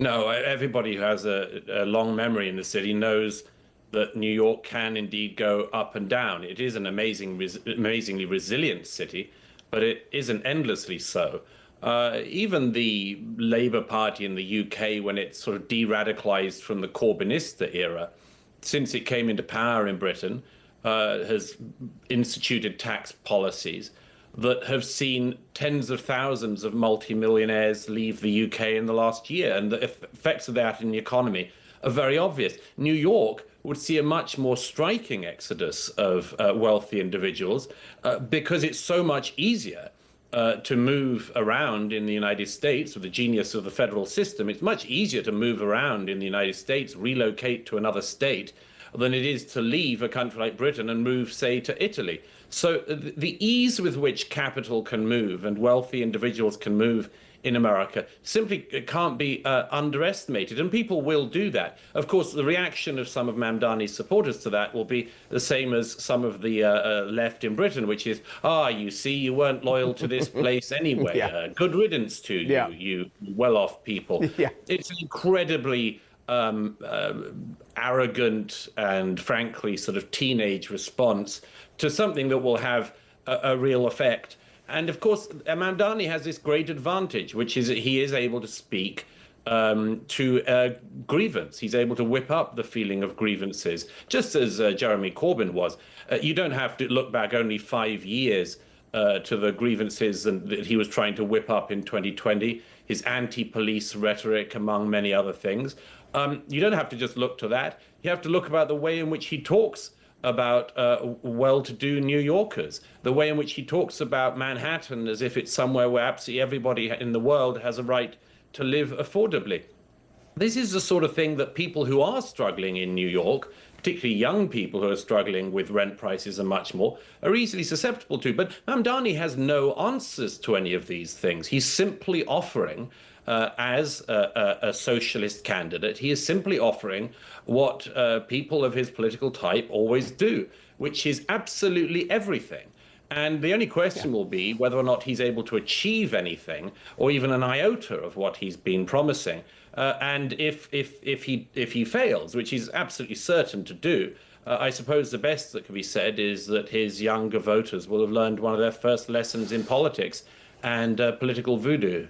No, everybody who has a long memory in the city knows that New York can indeed go up and down. It is an amazingly resilient city, but it isn't endlessly so. Even the Labour Party in the UK, when it sort of de-radicalized from the Corbynista era, since it came into power in Britain, has instituted tax policies that have seen tens of thousands of multimillionaires leave the UK in the last year. And the effects of that in the economy are very obvious. New York would see a much more striking exodus of wealthy individuals because it's so much easier to move around in the United States with the genius of the federal system. It's much easier to move around in the United States, relocate to another state, than it is to leave a country like Britain and move, say, to Italy. So the ease with which capital can move and wealthy individuals can move in America simply can't be underestimated, and people will do that. Of course, the reaction of some of Mamdani's supporters to that will be the same as some of the left in Britain, which is, you see, you weren't loyal to this place anyway. Yeah. Good riddance to you, Yeah. you well-off people. Yeah. It's an incredibly arrogant and frankly sort of teenage response to something that will have a real effect. And of course, Mamdani has this great advantage, which is that he is able to speak to grievance. He's able to whip up the feeling of grievances, just as Jeremy Corbyn was. You don't have to look back only 5 years to the grievances that he was trying to whip up in 2020, his anti-police rhetoric, among many other things. You don't have to just look to that. You have to look about the way in which he talks about well-to-do New Yorkers, the way in which he talks about Manhattan as if it's somewhere where absolutely everybody in the world has a right to live affordably. This is the sort of thing that people who are struggling in New York, particularly young people who are struggling with rent prices and much more, are easily susceptible to. But Mamdani has no answers to any of these things. He's simply offering, as a socialist candidate, he is simply offering what people of his political type always do, which is absolutely everything. And the only question will be whether or not he's able to achieve anything, or even an iota of what he's been promising. And if he fails, which he's absolutely certain to do, I suppose the best that can be said is that his younger voters will have learned one of their first lessons in politics and political voodoo.